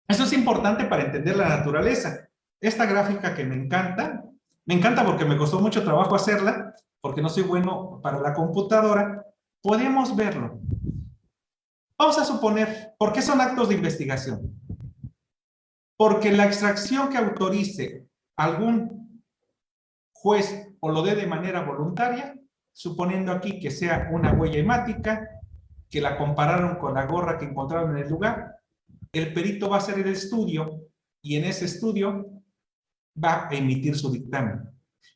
Eso es importante para entender la naturaleza. Esta gráfica que me encanta porque me costó mucho trabajo hacerla, porque no soy bueno para la computadora, podemos verlo. Vamos a suponer, ¿por qué son actos de investigación? Porque la extracción que autorice algún juez o lo dé de manera voluntaria, suponiendo aquí que sea una huella hemática, que la compararon con la gorra que encontraron en el lugar, el perito va a hacer el estudio y en ese estudio va a emitir su dictamen.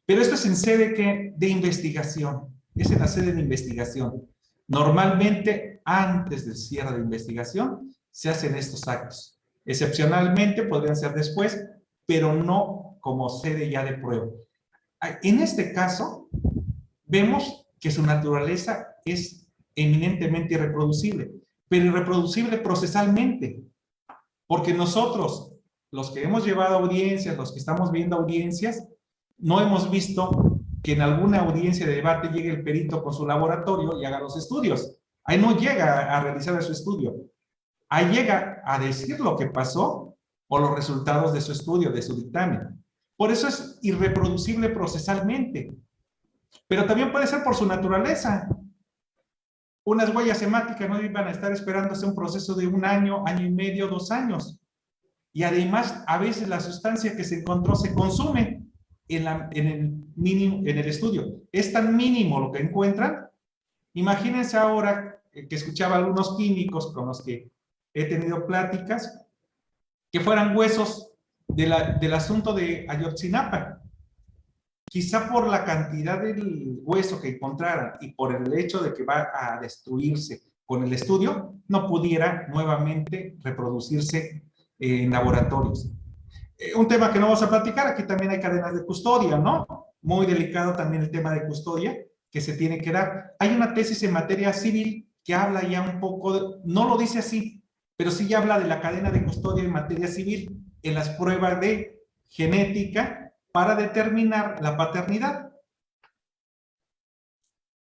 Pero esto es en sede de investigación, es en la sede de investigación. Normalmente, antes del cierre de investigación, se hacen estos actos. Excepcionalmente podrían ser después, pero no como sede ya de prueba. En este caso, vemos que su naturaleza es eminentemente irreproducible, pero irreproducible procesalmente, porque nosotros, los que hemos llevado audiencias, los que estamos viendo audiencias, no hemos visto que en alguna audiencia de debate llegue el perito con su laboratorio y haga los estudios. Ahí no llega a realizar su estudio. Ahí llega a decir lo que pasó o los resultados de su estudio, de su dictamen. Por eso es irreproducible procesalmente. Pero también puede ser por su naturaleza. Unas huellas hemáticas no iban a estar esperándose un proceso de 1 año, año y medio, 2 años. Y además, a veces la sustancia que se encontró se consume en el estudio. Es tan mínimo lo que encuentran. Imagínense ahora que escuchaba algunos químicos con los que he tenido pláticas, que fueran huesos del asunto de Ayotzinapa. Quizá por la cantidad del hueso que encontraran y por el hecho de que va a destruirse con el estudio, no pudiera nuevamente reproducirse en laboratorios. Un tema que no vamos a platicar, aquí también hay cadenas de custodia, ¿no? Muy delicado también el tema de custodia que se tiene que dar. Hay una tesis en materia civil que habla ya un poco, no lo dice así, pero sí ya habla de la cadena de custodia en materia civil en las pruebas de genética para determinar la paternidad.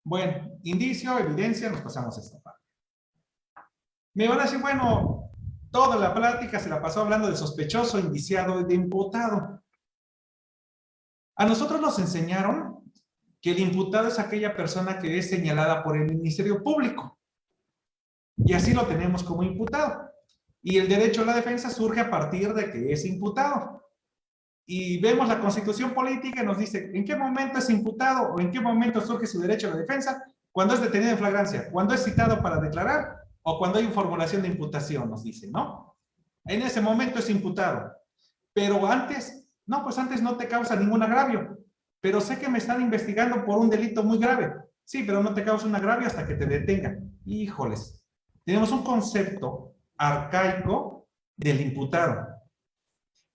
Bueno, indicio, evidencia, nos pasamos a esta parte. Me van a decir, bueno, toda la plática se la pasó hablando de sospechoso, indiciado y de imputado. A nosotros nos enseñaron que el imputado es aquella persona que es señalada por el Ministerio Público. Y así lo tenemos como imputado. Y el derecho a la defensa surge a partir de que es imputado. Y vemos la Constitución política y nos dice en qué momento es imputado o en qué momento surge su derecho a la defensa, cuando es detenido en flagrancia, cuando es citado para declarar o cuando hay formulación de imputación, nos dice, ¿no? En ese momento es imputado. Pero antes, no, pues antes no te causa ningún agravio. Pero sé que me están investigando por un delito muy grave. Sí, pero no te causa un agravio hasta que te detengan. Híjoles. Tenemos un concepto arcaico del imputado.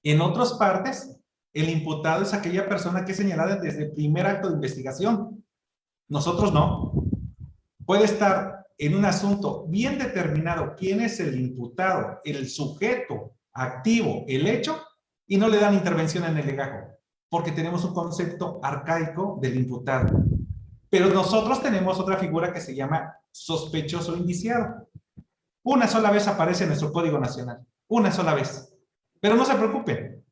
En otras partes, el imputado es aquella persona que es señalada desde el primer acto de investigación. Nosotros no. Puede estar en un asunto bien determinado quién es el imputado, el sujeto activo, el hecho, y no le dan intervención en el legajo, porque tenemos un concepto arcaico del imputado. Pero nosotros tenemos otra figura que se llama sospechoso indiciado. Una sola vez aparece en nuestro Código Nacional, una sola vez. Pero no se preocupen,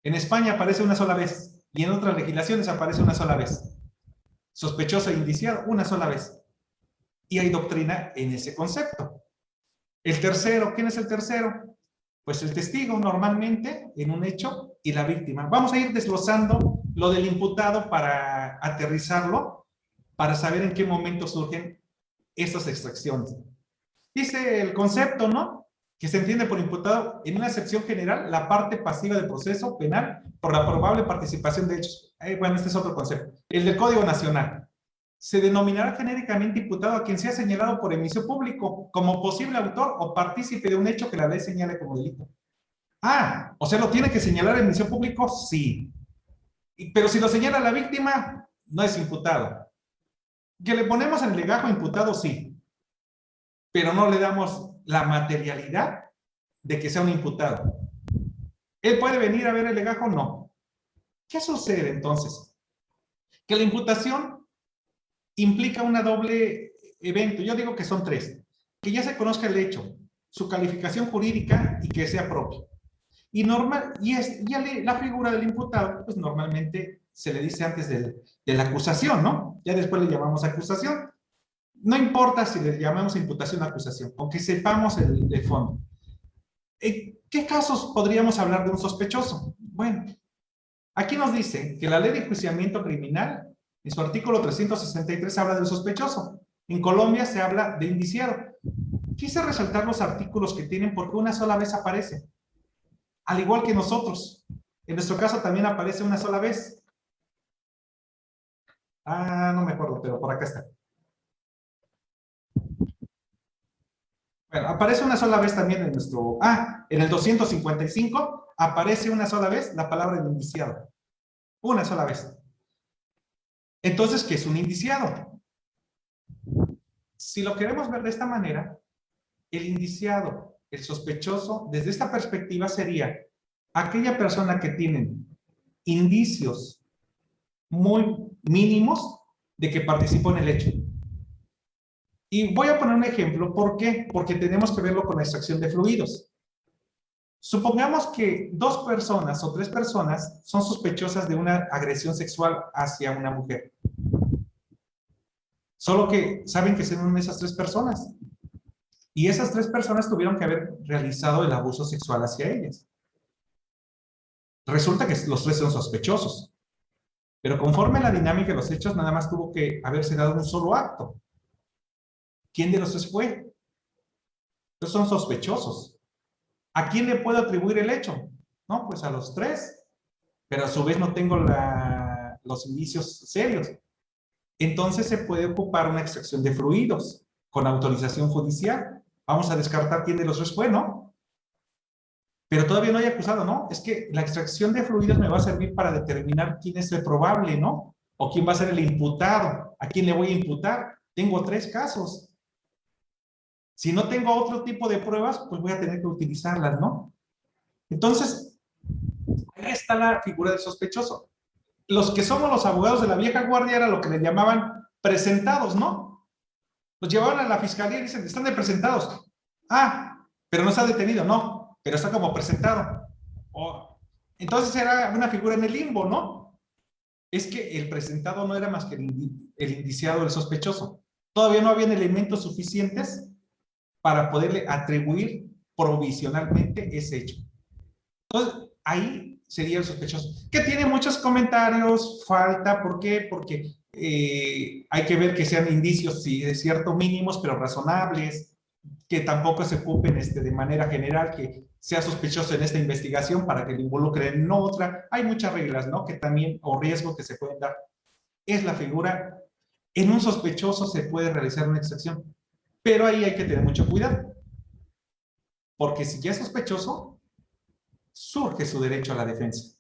en España aparece una sola vez y en otras legislaciones aparece una sola vez. Sospechoso e indiciado, una sola vez. Y hay doctrina en ese concepto. El tercero, ¿quién es el tercero? Pues el testigo normalmente en un hecho y la víctima. Vamos a ir desglosando lo del imputado para aterrizarlo, para saber en qué momento surgen estas extracciones. Dice el concepto, ¿no? Que se entiende por imputado en una acepción general la parte pasiva del proceso penal por la probable participación de hechos. Bueno, este es otro concepto. El del Código Nacional. Se denominará genéricamente imputado a quien sea señalado por el Ministerio Público como posible autor o partícipe de un hecho que la ley señale como delito. Ah, o sea, ¿lo tiene que señalar el Ministerio Público? Sí. Pero si lo señala la víctima, no es imputado. ¿Que le ponemos en el legajo imputado? Sí. Pero no le damos la materialidad de que sea un imputado. ¿Él puede venir a ver el legajo? No. ¿Qué sucede entonces? Que la imputación implica una doble evento. Yo digo que son tres. Que ya se conozca el hecho, su calificación jurídica y que sea propio. Y la figura del imputado, pues normalmente se le dice antes de la acusación, ¿no? Ya después le llamamos acusación. No importa si le llamamos imputación o acusación, aunque sepamos el fondo. ¿En qué casos podríamos hablar de un sospechoso? Bueno, aquí nos dice que la ley de enjuiciamiento criminal, en su artículo 363, habla del sospechoso. En Colombia se habla de indiciado. Quise resaltar los artículos que tienen porque una sola vez aparece. Al igual que nosotros. En nuestro caso también aparece una sola vez. No me acuerdo, pero por acá está. Bueno, aparece una sola vez también en nuestro... en el 255 aparece una sola vez la palabra indiciado. Una sola vez. Entonces, ¿qué es un indiciado? Si lo queremos ver de esta manera, el indiciado, el sospechoso, desde esta perspectiva sería aquella persona que tiene indicios muy mínimos de que participó en el hecho. Y voy a poner un ejemplo. ¿Por qué? Porque tenemos que verlo con la extracción de fluidos. Supongamos que 2 personas o 3 personas son sospechosas de una agresión sexual hacia una mujer. Solo que saben que son esas 3 personas. Y esas 3 personas tuvieron que haber realizado el abuso sexual hacia ellas. Resulta que los 3 son sospechosos. Pero conforme a la dinámica de los hechos, nada más tuvo que haberse dado un solo acto. ¿Quién de los 3 fue? Entonces son sospechosos. ¿A quién le puedo atribuir el hecho? No, pues a los 3. Pero a su vez no tengo los indicios serios. Entonces se puede ocupar una extracción de fluidos con autorización judicial. Vamos a descartar quién de los 3 fue, ¿no? Pero todavía no hay acusado, ¿no? Es que la extracción de fluidos me va a servir para determinar quién es el probable, ¿no? O quién va a ser el imputado. ¿A quién le voy a imputar? Tengo 3 casos. Si no tengo otro tipo de pruebas, pues voy a tener que utilizarlas, ¿no? Entonces, ahí está la figura del sospechoso. Los que somos los abogados de la vieja guardia era lo que le llamaban presentados, ¿no? Los llevaban a la fiscalía y dicen, están de presentados. Pero no está detenido, no, pero está como presentado. Entonces era una figura en el limbo, ¿no? Es que el presentado no era más que el indiciado, el sospechoso. Todavía no habían elementos suficientes para poderle atribuir provisionalmente ese hecho. Entonces, ahí sería el sospechoso. Que tiene muchos comentarios, falta, ¿por qué? Porque hay que ver que sean indicios, sí, de cierto mínimos, pero razonables, que tampoco se ocupen de manera general, que sea sospechoso en esta investigación para que lo involucren en otra. Hay muchas reglas, ¿no? Que también, o riesgos que se pueden dar. Es la figura. En un sospechoso se puede realizar una extracción, pero ahí hay que tener mucho cuidado. Porque si ya es sospechoso, surge su derecho a la defensa.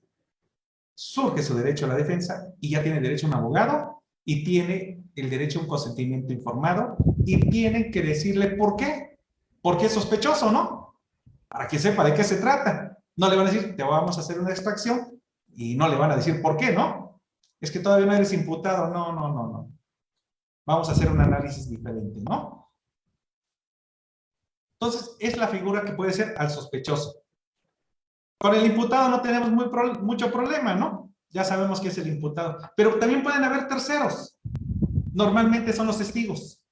Surge su derecho a la defensa y ya tiene derecho a un abogado y tiene el derecho a un consentimiento informado y tienen que decirle por qué. Porque es sospechoso, ¿no? Para que sepa de qué se trata. No le van a decir, te vamos a hacer una extracción y no le van a decir por qué, ¿no? Es que todavía no eres imputado. No. Vamos a hacer un análisis diferente, ¿no? Entonces, es la figura que puede ser al sospechoso. Con el imputado no tenemos mucho problema, ¿no? Ya sabemos que es el imputado. Pero también pueden haber terceros. Normalmente son los testigos.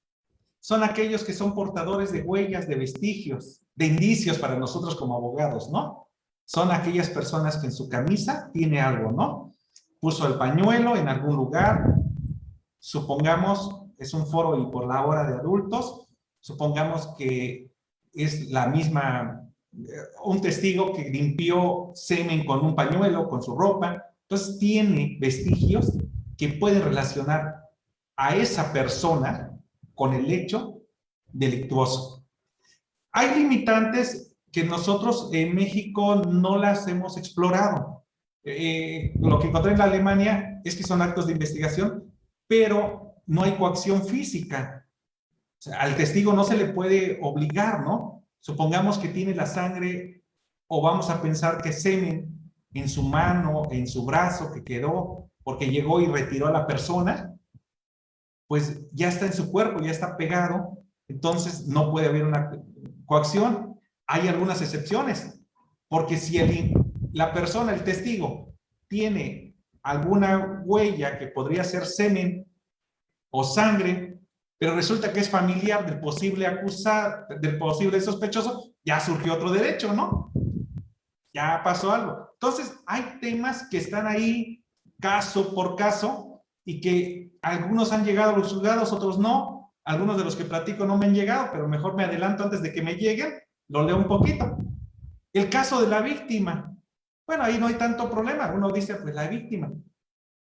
Son aquellos que son portadores de huellas, de vestigios, de indicios para nosotros como abogados, ¿no? Son aquellas personas que en su camisa tiene algo, ¿no? Puso el pañuelo en algún lugar. Supongamos, es un foro y por la hora de adultos. Supongamos que es la misma... un testigo que limpió semen con un pañuelo, con su ropa. Entonces tiene vestigios que pueden relacionar a esa persona con el hecho delictuoso. Hay limitantes que nosotros en México no las hemos explorado. Lo que encontré en la Alemania es que son actos de investigación, pero no hay coacción física. O sea, al testigo no se le puede obligar, ¿no? Supongamos que tiene la sangre o vamos a pensar que semen en su mano, en su brazo que quedó porque llegó y retiró a la persona, pues ya está en su cuerpo, ya está pegado, entonces no puede haber una coacción, hay algunas excepciones, porque si la persona, el testigo, tiene alguna huella que podría ser semen o sangre, pero resulta que es familiar del posible acusado, del posible sospechoso, ya surgió otro derecho, ¿no? Ya pasó algo. Entonces, hay temas que están ahí caso por caso y que algunos han llegado a los juzgados, otros no. Algunos de los que platico no me han llegado, pero mejor me adelanto antes de que me lleguen, lo leo un poquito. El caso de la víctima. Bueno, ahí no hay tanto problema. Uno dice, pues la víctima.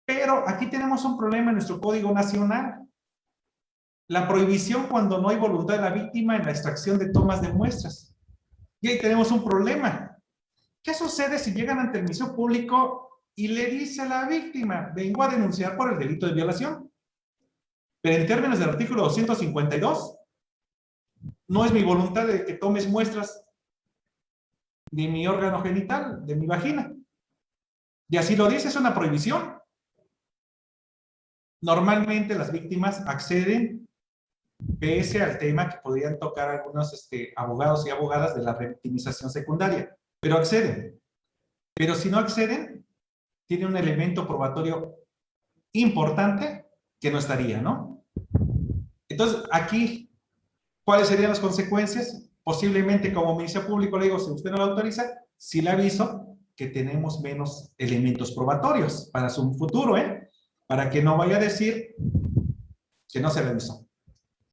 Pero aquí tenemos un problema en nuestro Código Nacional. La prohibición cuando no hay voluntad de la víctima en la extracción de tomas de muestras. Y ahí tenemos un problema. ¿Qué sucede si llegan ante el Ministerio Público y le dice a la víctima, vengo a denunciar por el delito de violación? Pero en términos del artículo 252, no es mi voluntad de que tomes muestras de mi órgano genital, de mi vagina. Y así lo dice, es una prohibición. Normalmente las víctimas acceden, pese al tema que podrían tocar algunos abogados y abogadas de la revictimización secundaria, pero acceden. Pero si no acceden, tiene un elemento probatorio importante que no estaría, ¿no? Entonces, aquí, ¿cuáles serían las consecuencias? Posiblemente como Ministerio Público le digo, si usted no lo autoriza, sí le aviso que tenemos menos elementos probatorios para su futuro, ¿eh? Para que no vaya a decir que no se le avisó.